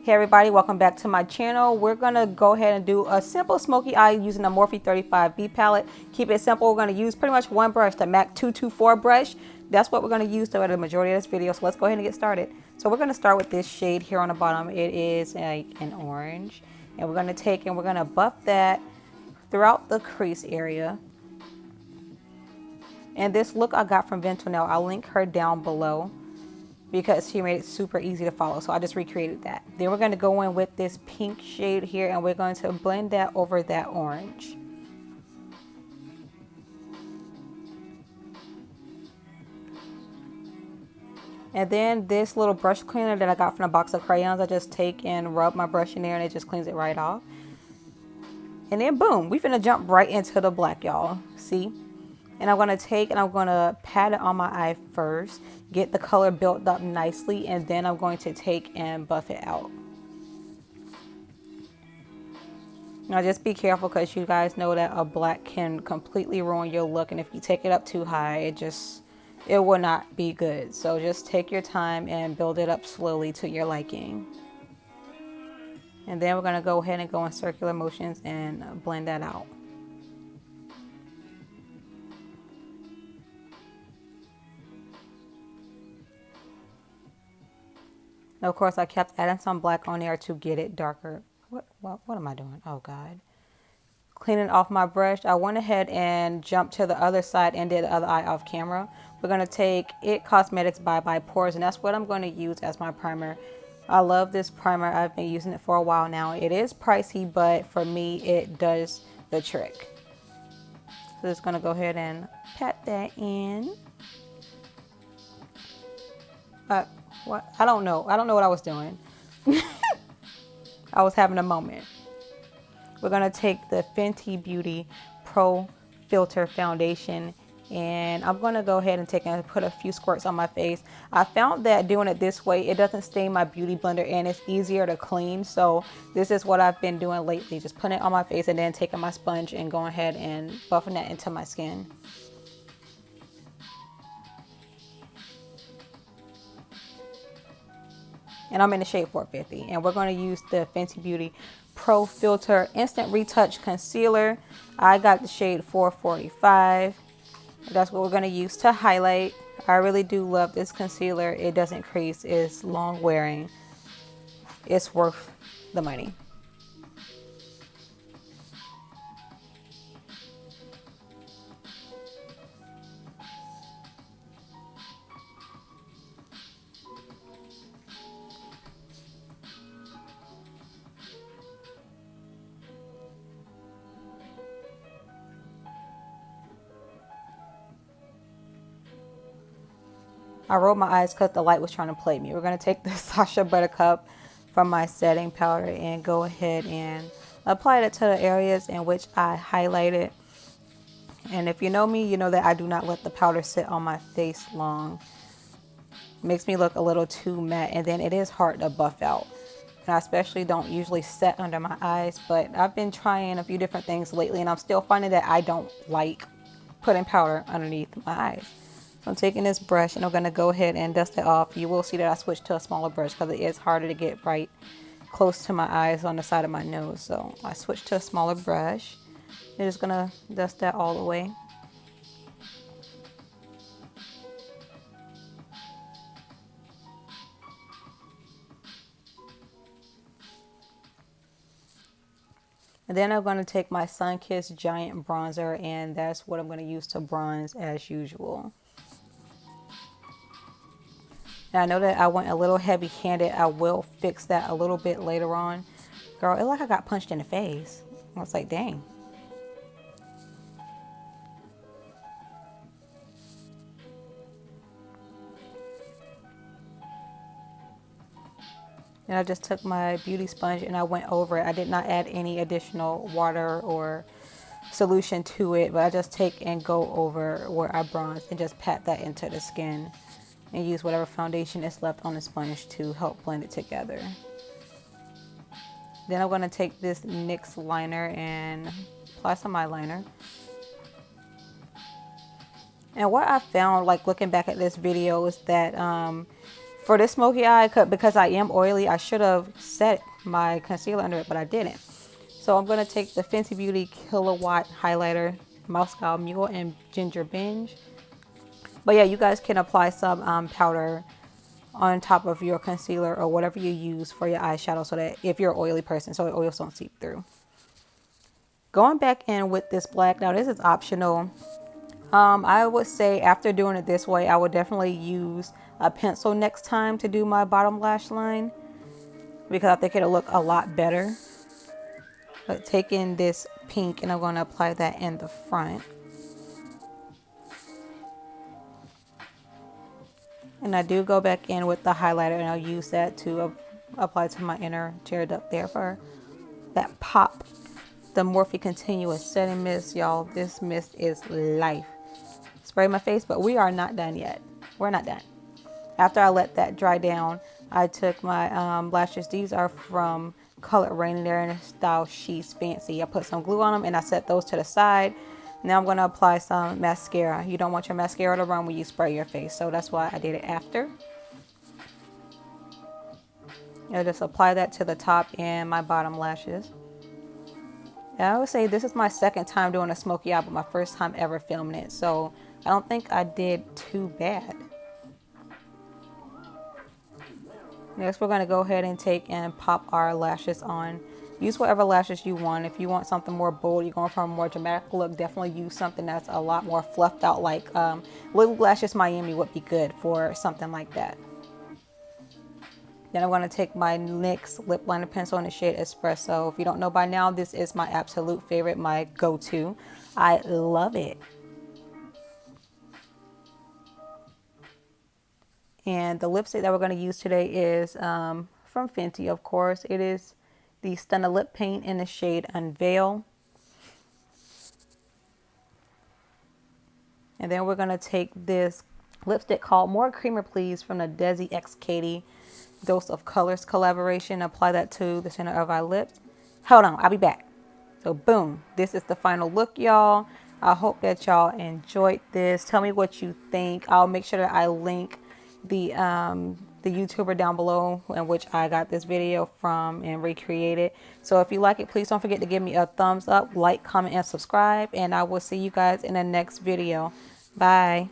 Hey everybody, welcome back to my channel. We're gonna go ahead and do a simple smoky eye using the Morphe 35B palette. Keep it simple. We're gonna use pretty much one brush, the MAC 224 brush. That's what we're gonna use throughout the majority of this video. So let's go ahead and get started. So we're gonna start with this shade here on the bottom. It is like an orange, and we're gonna take and we're gonna buff that throughout the crease area. And this look I got from Ventonel. I'll link her down below, because she made it super easy to follow. So I just recreated that. Then we're going to go in with this pink shade here, and we're going to blend that over that orange. And then this little brush cleaner that I got from a box of crayons, I just take and rub my brush in there and it just cleans it right off. And then boom, we finna jump right into the black, y'all. See? And I'm going to take and I'm going to pat it on my eye first, get the color built up nicely, and then I'm going to take and buff it out. Now just be careful, because you guys know that a black can completely ruin your look, and if you take it up too high, it will not be good. So just take your time and build it up slowly to your liking. And then we're going to go ahead and go in circular motions and blend that out. Now, of course, I kept adding some black on there to get it darker. What am I doing? Oh, God. Cleaning off my brush, I went ahead and jumped to the other side and did the other eye off camera. We're going to take It Cosmetics ByeBye Pores, and that's what I'm going to use as my primer. I love this primer. I've been using it for a while now. It is pricey, but for me, it does the trick. So just going to go ahead and pat that in. What? I don't know. I don't know what I was doing. I was having a moment. We're going to take the Fenty Beauty Pro Filt'r foundation, and I'm going to go ahead and take and put a few squirts on my face. I found that doing it this way, it doesn't stain my beauty blender and it's easier to clean. So this is what I've been doing lately, just putting it on my face and then taking my sponge and going ahead and buffing that into my skin. And I'm in the shade 450, and we're going to use the Fenty Beauty Pro Filt'r Instant Retouch Concealer. I got the shade 445. That's what we're going to use to highlight. I really do love this concealer. It doesn't crease. It's long wearing. It's worth the money. I rolled my eyes because the light was trying to play me. We're going to take the Sacha Buttercup from my setting powder and go ahead and apply it to the areas in which I highlighted. And if you know me, you know that I do not let the powder sit on my face long. It makes me look a little too matte, and then it is hard to buff out. And I especially don't usually set under my eyes, but I've been trying a few different things lately, and I'm still finding that I don't like putting powder underneath my eyes. So I'm taking this brush and I'm going to go ahead and dust it off. You will see that I switched to a smaller brush because it is harder to get right close to my eyes on the side of my nose. So I switched to a smaller brush. I'm just going to dust that all the way. And then I'm going to take my Sunkissed Giant Bronzer, and that's what I'm going to use to bronze as usual. Now I know that I went a little heavy-handed. I will fix that a little bit later on. Girl, it's like I got punched in the face. I was like, dang. And I just took my beauty sponge and I went over it. I did not add any additional water or solution to it, but I just take and go over where I bronzed and just pat that into the skin. And use whatever foundation is left on the sponge to help blend it together. Then I'm going to take this NYX liner and apply some eyeliner. And what I found, like looking back at this video, is that For this smoky eye, because I am oily, I should have set my concealer under it, but I didn't. So I'm going to take the Fenty Beauty Killawatt highlighter, Moscow Mule, and Ginger Binge. But yeah, you guys can apply some powder on top of your concealer or whatever you use for your eyeshadow, so that if you're an oily person, so the oils don't seep through. Going back in with this black, now this is optional. I would say after doing it this way, I would definitely use a pencil next time to do my bottom lash line, because I think it'll look a lot better. But taking this pink and I'm going to apply that in the front. And I do go back in with the highlighter, and I'll use that to apply to my inner tear duct there for that pop. The Morphe Continuous Setting Mist, y'all. This mist is life. Spray my face, but we are not done yet. We're not done. After I let that dry down, I took my lashes. These are from Colourpop. They're in the style She's Fancy. I put some glue on them and I set those to the side. Now I'm going to apply some mascara. You don't want your mascara to run when you spray your face, so that's why I did it after. I'll just apply that to the top and my bottom lashes. And I would say this is my second time doing a smoky eye, but my first time ever filming it, so I don't think I did too bad. Next, we're going to go ahead and take and pop our lashes on. Use whatever lashes you want. If you want something more bold, you're going for a more dramatic look, definitely use something that's a lot more fluffed out, like Little Lashes Miami would be good for something like that. Then I'm going to take my NYX lip liner pencil in the shade Expresso. If you don't know by now, this is my absolute favorite, my go-to. I love it. And the lipstick that we're going to use today is from Fenty, of course. It is the Stunna Lip Paint in the shade Unveiled. And then we're going to take this lipstick called More Creamer Please from the Desi x Katy Dose of Colors collaboration. Apply that to the center of our lips. Hold on, I'll be back. So boom, this is the final look, y'all. I hope that y'all enjoyed this. Tell me what you think. I'll make sure that I link the YouTuber down below in which I got this video from and recreated. So if you like it, please don't forget to give me a thumbs up, like, comment, and subscribe. And I will see you guys in the next video. Bye.